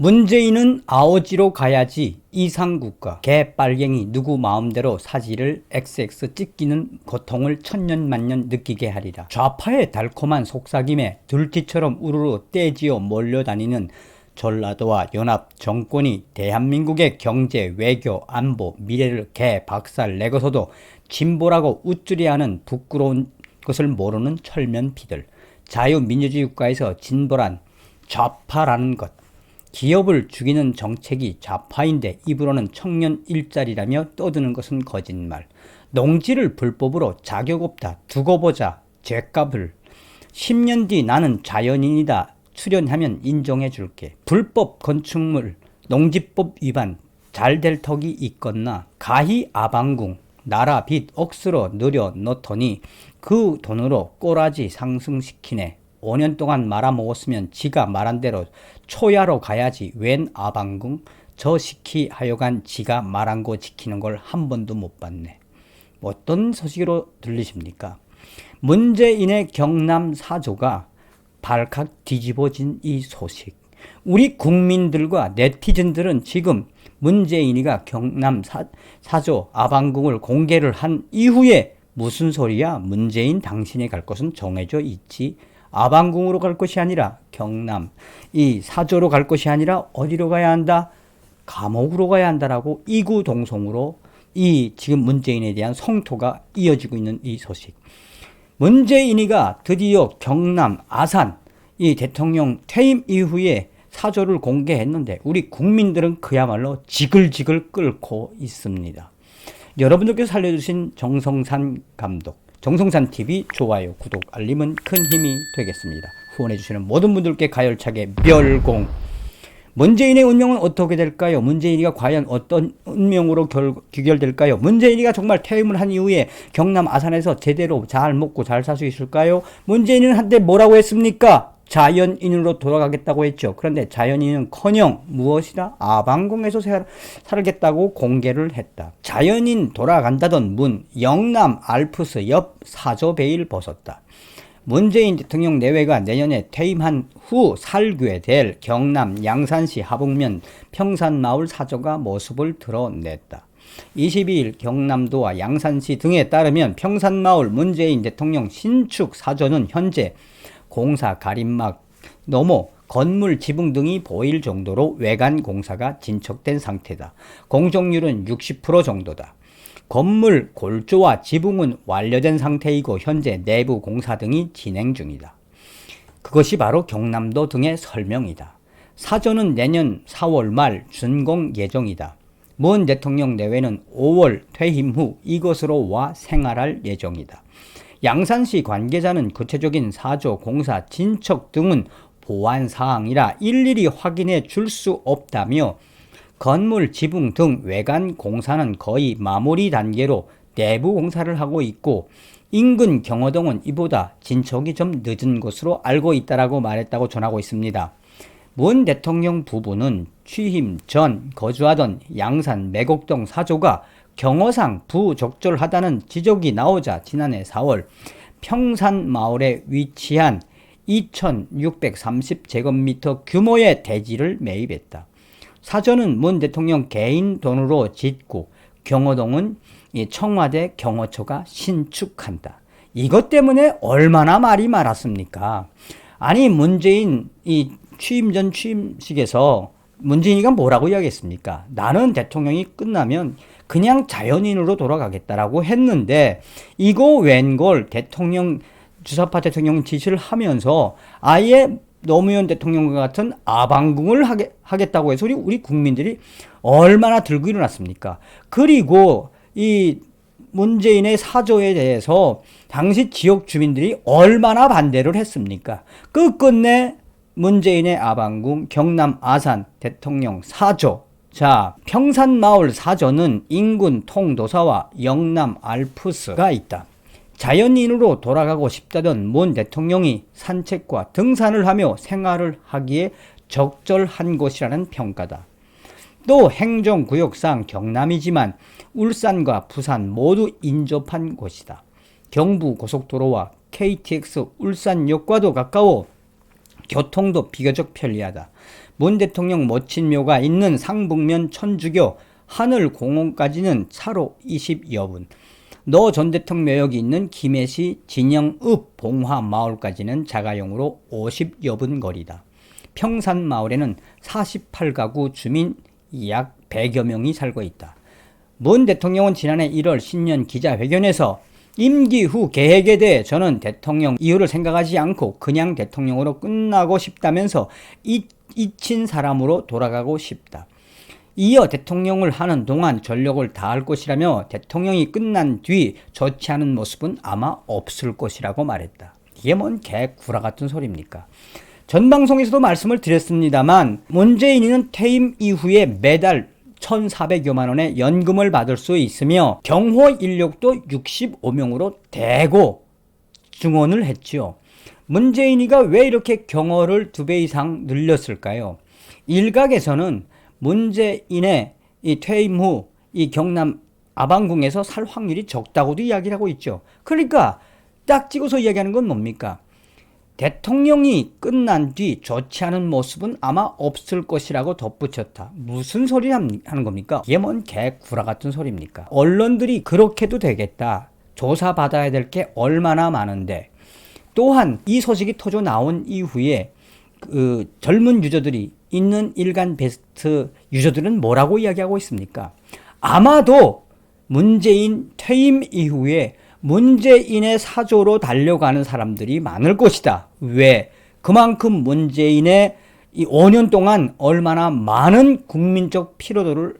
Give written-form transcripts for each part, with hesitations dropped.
문재인은 아오지로 가야지. 이상국가 개빨갱이 누구 마음대로 사지를 XX 찍기는 고통을 천년만년 느끼게 하리라. 좌파의 달콤한 속삭임에 들쥐처럼 우르르 떼지어 몰려다니는 전라도와 연합 정권이 대한민국의 경제, 외교, 안보, 미래를 개박살 내고서도 진보라고 우쭐해하는 부끄러운 것을 모르는 철면피들. 자유민주주의 국가에서 진보란 좌파라는 것. 기업을 죽이는 정책이 좌파인데 입으로는 청년 일자리라며 떠드는 것은 거짓말. 농지를 불법으로 자격 없다. 두고 보자. 죗값을. 10년 뒤 나는 자연인이다. 출연하면 인정해 줄게. 불법 건축물, 농지법 위반, 잘 될 턱이 있겠나. 가히 아방궁, 나라 빚 억수로 늘여놓더니 그 돈으로 꼬라지 상승시키네. 5년 동안 말아먹었으면 지가 말한 대로 초야로 가야지. 웬 아방궁? 저 시키 하여간 지가 말한 거 지키는 걸 한 번도 못 봤네. 어떤 소식으로 들리십니까? 문재인의 경남 4조가 발칵 뒤집어진 이 소식. 우리 국민들과 네티즌들은 지금 문재인이가 경남 4조 아방궁을 공개를 한 이후에 무슨 소리야? 문재인 당신이 갈 곳은 정해져 있지. 아방궁으로 갈 것이 아니라 경남 이 4조로 갈 것이 아니라 어디로 가야 한다? 감옥으로 가야 한다라고 이구동성으로 이 지금 문재인에 대한 성토가 이어지고 있는 이 소식. 문재인이가 드디어 경남 아산 이 대통령 퇴임 이후에 4조를 공개했는데 우리 국민들은 그야말로 지글지글 끓고 있습니다. 여러분들께서 살려주신 정성산 감독, 정성산TV 좋아요, 구독, 알림은 큰 힘이 되겠습니다. 후원해주시는 모든 분들께 가열차게 멸공. 문재인의 운명은 어떻게 될까요? 문재인이가 과연 어떤 운명으로 귀결될까요? 문재인이가 정말 퇴임을 한 이후에 경남 아산에서 제대로 잘 먹고 잘 살 수 있을까요? 문재인은 한때 뭐라고 했습니까? 자연인으로 돌아가겠다고 했죠. 그런데 자연인은커녕 무엇이라 아방궁에서 살겠다고 공개를 했다. 자연인 돌아간다던 문 영남 알프스 옆 사조 베일 벗었다. 문재인 대통령 내외가 내년에 퇴임한 후 살게 될 경남 양산시 하북면 평산마을 사조가 모습을 드러냈다. 22일 경남도와 양산시 등에 따르면 평산마을 문재인 대통령 신축 사조는 현재 공사 가림막 넘어 건물 지붕 등이 보일 정도로 외관 공사가 진척된 상태다. 공정률은 60% 정도다. 건물 골조와 지붕은 완료된 상태이고 현재 내부 공사 등이 진행 중이다. 그것이 바로 경남도 등의 설명이다. 사조는 내년 4월 말 준공 예정이다. 문 대통령 내외는 5월 퇴임 후 이것으로 와 생활할 예정이다. 양산시 관계자는 구체적인 사조 공사 진척 등은 보완사항이라 일일이 확인해 줄 수 없다며 건물 지붕 등 외관 공사는 거의 마무리 단계로 내부 공사를 하고 있고 인근 경호동은 이보다 진척이 좀 늦은 것으로 알고 있다라고 말했다고 전하고 있습니다. 문 대통령 부부는 취임 전 거주하던 양산 매곡동 사조가 경호상 부적절하다는 지적이 나오자 지난해 4월 평산마을에 위치한 2630제곱미터 규모의 대지를 매입했다. 사조는 문 대통령 개인 돈으로 짓고 경호동은 청와대 경호처가 신축한다. 이것 때문에 얼마나 말이 많았습니까? 아니 문재인 이 취임 전 취임식에서 문재인이가 뭐라고 이야기했습니까? 나는 대통령이 끝나면 그냥 자연인으로 돌아가겠다라고 했는데 이거 웬걸 대통령 주사파 대통령 지시를 하면서 아예 노무현 대통령과 같은 아방궁을 하겠다고 해서 우리 국민들이 얼마나 들고 일어났습니까? 그리고 이 문재인의 사조에 대해서 당시 지역 주민들이 얼마나 반대를 했습니까? 끝끝내 문재인의 아방궁 경남 아산 대통령 사조. 자, 평산마을 사조는 인근 통도사와 영남 알프스가 있다. 자연인으로 돌아가고 싶다던 문 대통령이 산책과 등산을 하며 생활을 하기에 적절한 곳이라는 평가다. 또 행정구역상 경남이지만 울산과 부산 모두 인접한 곳이다. 경부고속도로와 KTX 울산역과도 가까워 교통도 비교적 편리하다. 문 대통령 모친 묘가 있는 상북면 천주교 하늘공원까지는 차로 20여 분, 노 전 대통령 묘역이 있는 김해시 진영읍 봉화마을까지는 자가용으로 50여 분 거리다. 평산마을에는 48가구 주민 약 100여 명이 살고 있다. 문 대통령은 지난해 1월 신년 기자회견에서 임기 후 계획에 대해 저는 대통령 이후를 생각하지 않고 그냥 대통령으로 끝나고 싶다면서 잊힌 사람으로 돌아가고 싶다. 이어 대통령을 하는 동안 전력을 다할 것이라며 대통령이 끝난 뒤 좋지 않은 모습은 아마 없을 것이라고 말했다. 이게 뭔 개구라 같은 소리입니까? 전 방송에서도 말씀을 드렸습니다만 문재인은 퇴임 이후에 매달 1,400여만 원의 연금을 받을 수 있으며 경호 인력도 65명으로 대거 증원을 했죠. 문재인이가 왜 이렇게 경호를 2배 이상 늘렸을까요? 일각에서는 문재인의 이 퇴임 후 이 경남 아방궁에서 살 확률이 적다고도 이야기를 하고 있죠. 그러니까 딱 찍어서 이야기하는 건 뭡니까? 대통령이 끝난 뒤 좋지 않은 모습은 아마 없을 것이라고 덧붙였다. 무슨 소리 하는 겁니까? 이게 뭔 개구라 같은 소리입니까? 언론들이 그렇게도 되겠다. 조사받아야 될 게 얼마나 많은데. 또한 이 소식이 터져 나온 이후에 그 젊은 유저들이 있는 일간 베스트 유저들은 뭐라고 이야기하고 있습니까? 아마도 문재인 퇴임 이후에 문재인의 사조로 달려가는 사람들이 많을 것이다. 왜? 그만큼 문재인의 이 5년 동안 얼마나 많은 국민적 피로도를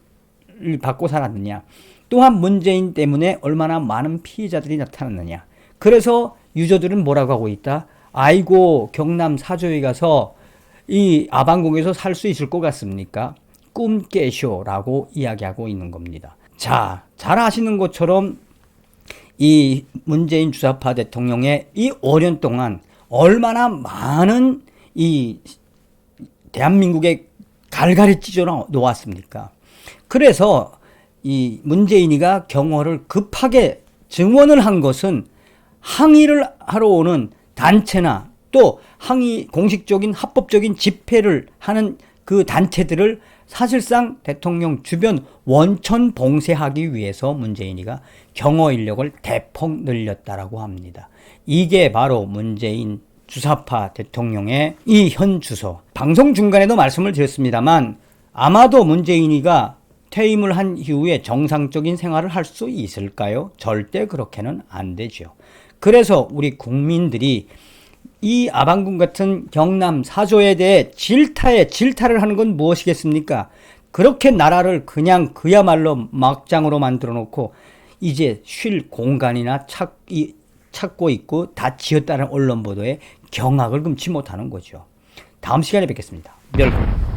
받고 살았느냐. 또한 문재인 때문에 얼마나 많은 피해자들이 나타났느냐. 그래서 유저들은 뭐라고 하고 있다? 아이고, 경남 사조에 가서 이 아방궁에서 살 수 있을 것 같습니까? 꿈 깨쇼라고 이야기하고 있는 겁니다. 자, 잘 아시는 것처럼 이 문재인 주사파 대통령의 이 5년 동안 얼마나 많은 이 대한민국에 갈갈이 찢어 놓았습니까? 그래서 이 문재인이가 경호를 급하게 증원을 한 것은 항의를 하러 오는 단체나 또 항의 공식적인 합법적인 집회를 하는 그 단체들을 사실상 대통령 주변 원천 봉쇄하기 위해서 문재인이가 경호 인력을 대폭 늘렸다라고 합니다. 이게 바로 문재인 주사파 대통령의 이 현 주소. 방송 중간에도 말씀을 드렸습니다만 아마도 문재인이가 퇴임을 한 이후에 정상적인 생활을 할 수 있을까요? 절대 그렇게는 안 되죠. 그래서 우리 국민들이 이 아방궁 같은 경남 사조에 대해 질타를 하는 건 무엇이겠습니까? 그렇게 나라를 그냥 그야말로 막장으로 만들어 놓고 이제 쉴 공간이나 찾고 있고 다 지었다는 언론 보도에 경악을 금치 못하는 거죠. 다음 시간에 뵙겠습니다. 멸공.